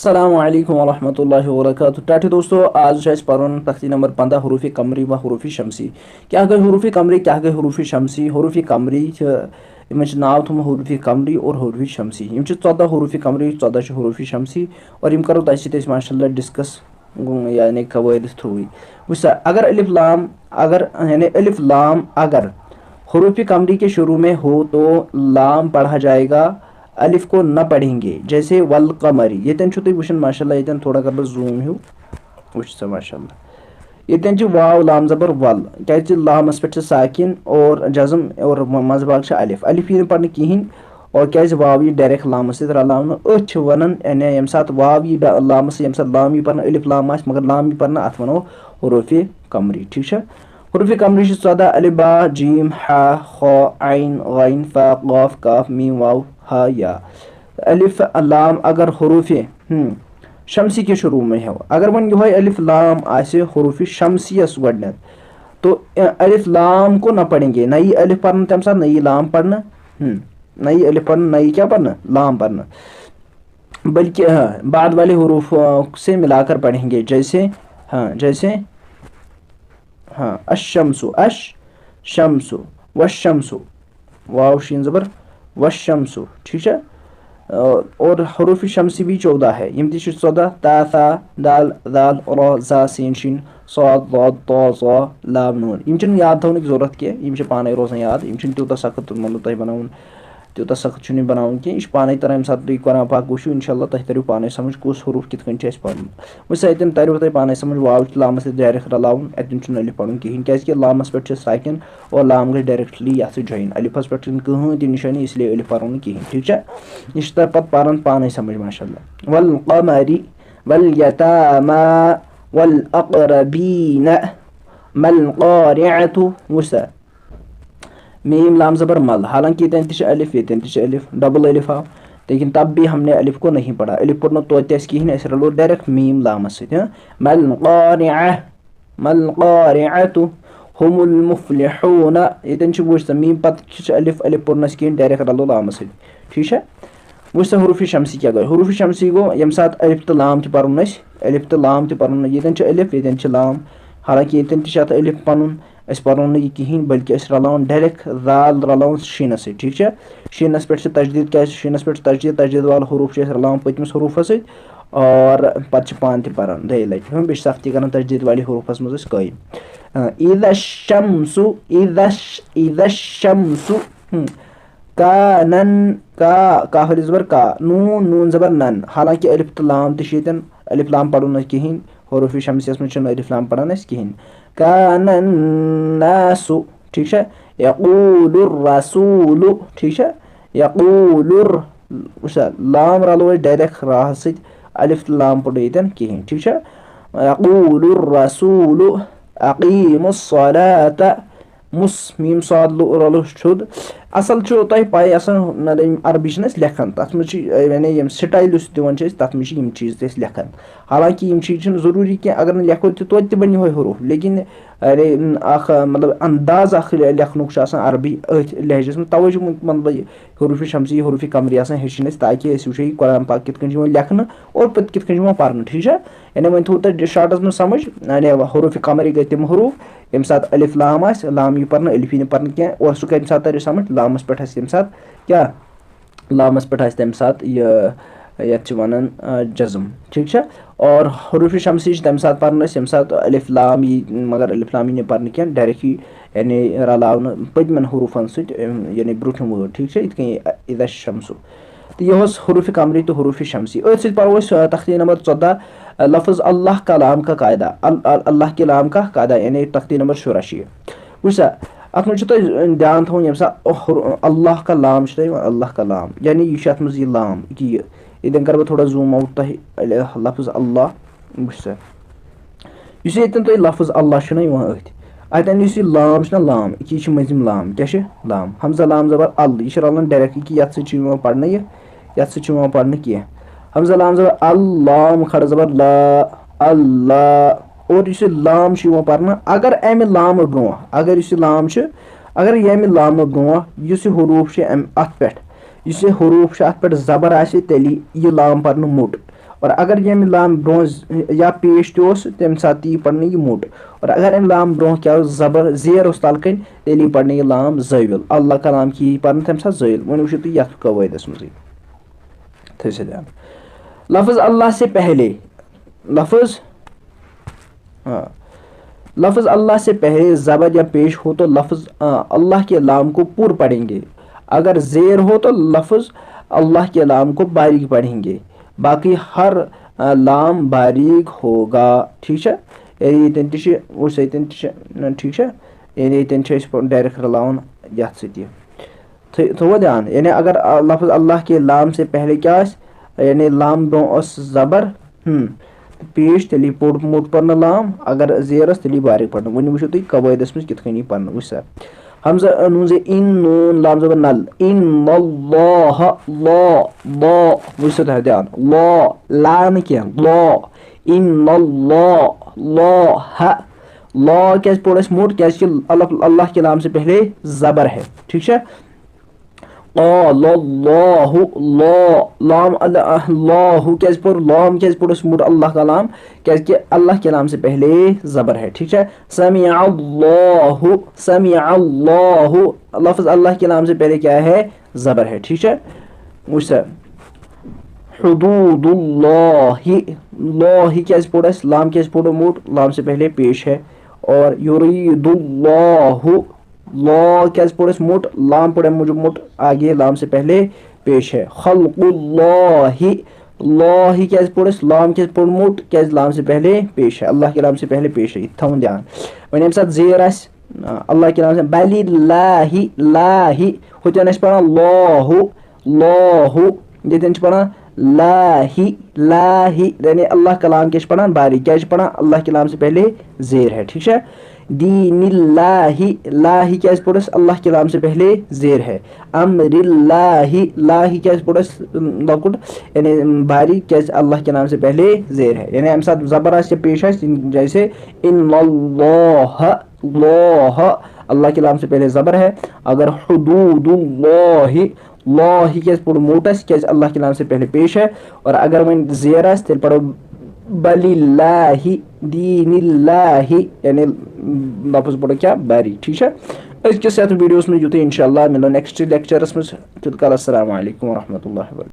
अस्सलामु अलैकुम वरहमतुल्लाहि वबरकातुहू। टाठी दोस्तों, आज पढ़न तख्ती नंबर 15 हरूफ कमरी व हरूफ शमसी। क्या गई हरूफ कमरी, क्या गई हरूफ शमसी। हरूफ कमरी नाव थम हरूफ कमरी और हरूफ शमसी। 14 हरूफ कमरी, 14 हरूफ शमसी और यम करो तथ माशाल्लाह डिस्कस यानी कवायद थ्रू। वह अगर अलिफ लाम अगर यानी अलिफ लाम अगर हरूफ कमरी के शुरू में हो तो लाम पढ़ा जाएगा, अलिफ को न पढ़ेंगे। जैसे वल कमरी ये तुम माशाल्लाह ये थोड़ा कर जूम हूँ वो माशाल्लाह ये वाव लाम जबर वल क्या लामस पे साकिन और जज़म और मजबाग अलिफ अलिफ यी पढ़ने कहें और क्या वाव यी डायरेक्ट लामस सत रलावन अ वन यम सात वाव यी लामस यम सात लाम यी पढ़ना अलिफ लाम मगर लाम यी पढ़ना अत वनो हरूफ कमरी। ठीक है, हरूफ कमरी 14 अलिफ बा जीम हा ख आइन गैन फा क़ाफ काफ मीम वाव हा या। अलिफ लाम अगर हरूफ शमसी के शुरू में हो, अगर वन यो अलिफ लाम आसे हरूफ शमसियस गड तो अलिफ लाम को ना पढ़ेंगे, नई अलिफ पढ़ना तम साथ नई लाम पढ़ना, नई अलिफ पढ़ना नई क्या पढ़ना लाम पढ़ना, बल्कि बाद वाले हरूफ से मिलाकर पढ़ेंगे। जैसे जैसे अशमसु अश शमसु वशमसु वाव शीन जबर वशमसु। ठीक है, और हरूफ शमसी भी 14 है। यम 14 ता था दाल दाल रा जा सीन शीन साद दाद ता ज़ा लाम नून। यम याद थवन की जरूरत कह, यम पाने रोजान याद, यम तूत सख्त मतलब तुम बनावन तूत सख्त बनावन कह, यह पाने तरह सात तुम कुरान पाक वुशु इंशाल्लाह तुम तरह पाने समझ कुस हरूफ कित पढ़न। वैसे अतन तरह तुम पाने समझ वाव लामस डायरेक्ट रलावन अतन अलिफ पढ़न कहें क्या लामस पे साकिन और लाम गई डायरेक्टली ये जॉइन अलिफस पे कहें ती निशानी, इसलिए अलिफ पढ़ो कहें। ठीक है, यह पे पान पाने समझ माशाल्लाह। वल क़मरी वल यतामा वल अक़रबीन मल क़ारिअतु वसा मीम लाम जबर मल। हालांकि ये अलिफ ये अलिफ डबल अलिफ आओ, लेकिन तब भी हमने अलिफ को नहीं पढ़ा। अलिफ पढ़ना तो कहें ऐसे रलो डायरेक्ट मीम लामस मल क़ारिअह मल क़ारिअतु हुमुल मुफ़्लिहून ये वो मीम पत अलिफ अलिफ पढ़ना कहें डायरेक्ट रलो लामस। ठीक है, वो हरूफ शमसी क्या गई। हरूफ शमसी गो यम सात अलिफ तो लाम पढ़न अलिफ तो लाम पढ़न ये अलिफ ये लाम। हालांकि ये अलिफ पन पढ़ो ना कहें, बल्कि रलावन डायरेक्ट दाल रलावन शीन से। ठीक है, शीनस पे तजदीद क्या शीनस पे तजदीद वाल हरूफ रलावन पतमस हरूफ सत और पे पान पान दे लट बे सख्ती कर तजदीद वाले हरूफस मज कयम। इज़ा शम्सु इज़ा शम्सु कानन का हलिफ जबर का नून नून जबर नन। हालांकि अलिफ तो लाम तन अलिफ लाम पढ़ो ना कहें, हरूफ शमसियस में अलिफ लाम पढ़ान कहें। कानन नासु। ठीक है, यक़ूलुर रसूलु। ठीक है, यक़ूलुर लाम रलो डायरेक्ट राह सत अलिफ लाम पढ़ो ये कहें। ठीक है, यक़ूलुर रसूलु अक़ीमुस सलात मुस मीम साद रलो शुद। असल तुम पाई अरबी लेखन तथ यानी स्टाइल दिवान तथ में चीज़ लेखन। हालांकि चीज़ जरूरी कह अगर लेखो तो बन हरूफ, लेकिन मतलब अंदाज लेखन अरबी लहजस में तवज मतलब हरूफ शमसी हरूफ कमरी हेचन ताकि वो कुरान पाक कित लेखन और पे कित पढ़न। ठीक है, यानी वो थो तुम शार्टस में समझ यानी हरूफ कमरी गई तम हरूफ यम सात अलिफ लाम लाम यी पढ़ना अलिफ यी पढ़ना कह, और सह कम सात तर समझ लामस पे तम सात क्या लामस पे तम सात ये वन जज़म। ठीक है, और हरूफ शमसी तम सात पढ़न यम सात अलिफ लाम यी, मगर अलिफ लाम यी पढ़ना कह डायरेक्ट ही यानी रलावन पदमन हरूफन सत यानी ब्रूठम वर्ड। ठीक है, इत इज़ा शम्सु तो यह हरूफ कमरी तो हरूफ शमसी। अथ पढ़ो तख्ती नंबर 14 लफ्ज़ अल्लाह का लाम का कायदा, अल्लाह के लाम का कायदा यानी तख्ती नंबर 84। वसा अत में ध्यान थवन यम अल्लाह का लाम अल्लाह का लाम यानी यह मज यह लाम कि ये कर थोड़ा जूम आउट तह लफ्ज़ अल्लाह वसा ये तुम लफ्ज़ अल्लाह अतन यह लाम लाम यह मजिम लाम क्या लाम हमजा लाम जबर अल यह रलान डायरेक्ट कि ये सह पढ़न ये सह पढ़न कह। हमजा लाम जबर अल्लाम खड़ जबर ला अल्लाह और इस लाम पढ़ना अगर अमि लाम ब्रो अगर इस लाम अगर यमि लाम ब्रो इस हरूफ अत पे इस हरूफ अत पे जबर आसे तेली यह लाम पढ़न मोट और अगर यम लाम ब्रोह या पेश तोस तम साथ यी पढ़ने यह मोट और अगर अम लाम ब्रोह क्या जबर जेर उस तलकन तेल पढ़ने यह लाम ज़ाविल अल्लाह कलाम की पढ़ने तम साथ ज़ाविल वो वुचो तुम यथ कवायदस मज थो ध्यान लफ्ज़ अल्लाह से पहले लफ्ज़ अल्लाह से पहले ज़बर या पेश हो तो लफ्ज़ अल्लाह के लाम को पूर पढ़ेंगे, अगर ज़ेर हो तो लफ्ज़ अल्लाह के लाम को बारीक पढ़ेंगे, बाकी हर लाम बारीक होगा। ठीक है ये ठीक है ये डायरेक्ट रलावन यथ सह थो ध्यान यानी अगर लफ्ज़ अल्लाह के लाम से पहले क्या यानी लाम ब्रोह ज़बर पेश तेली मोट पढ़ना लाम, अगर ज़ेर तेली बारीक पढ़ना वो वुचो तुम कवायदस मज कित कनी पढ़ना वो सा हमजा नून जे इन नून लाम ज़बर नल इन अल्लाह ला वो ध्यान ला न क्या इन ला क्या पढ़ मोट क्या अल्लाह के नाम से पहले ज़बर है। ठीक है लाम क्या पढ़ लाम क्या पढ़ मोट अल्लाह का नाम क्या अल्लाह के नाम से पहले ज़बर है। ठीक है समी लफ्ज़ अल्लाह के नाम से पहले क्या है ज़बर है। ठीक है मुझसे हुदूदुल्लाहि लाहि क्या पढ़ लाम क्या पढ़ मोट लाम से पहले पेश है और युरीदुल्लाहु ला क्या पढ़ मोट लाम पढ़े मुझे मोट आगे लाम से पहले पेश है। खल्कुल्लाहि लाहि क्या पढ़ लाम क्या पढ़ मोट क्या लाम से पहले पेश है, अल्लाह के नाम से पहले पेश है थवन ध्यान वन यम साथ ज़ेर अल्लाह के नाम से बलिल्लाहि लाहि होतन पढ़ा लाहु ये पढ़ा लाहि यानी अल्लाह कलाम क्या पढ़ा बारी क्या पढ़ा अल्लाह के नाम से पहले ज़ेर है। ठीक है दीनिल्लाहि लाहि क्या पढ़ अल्लाह के नाम से पहले ज़ेर है। अमरिल्लाहि लाहि क्या पढ़ लकुट यानी बारी क्या अल्लाह के नाम से पहले ज़ेर है यानी हम साथ ज़बर से पेश है जैसे इन्नल्लाह अल्लाह के नाम से पहले ज़बर है, अगर हुदूदुल्लाहि लाहि क्या पढ़ मोटस क्या अल्लाह के नाम से पहले पेश है और अगर वन ज़ेर तेल पढ़ो बलिल्लाहि दीनिल्लाहि यानी लफ्ज़ पढ़ो क्या बारी। ठीक है इसके साथ वीडियोस में जुते इंशाल्लाह मिलो नेक्स्ट लेक्चरस में। अस्सलामु अलैकुम व रहमतुल्लाहि व बरकातहू।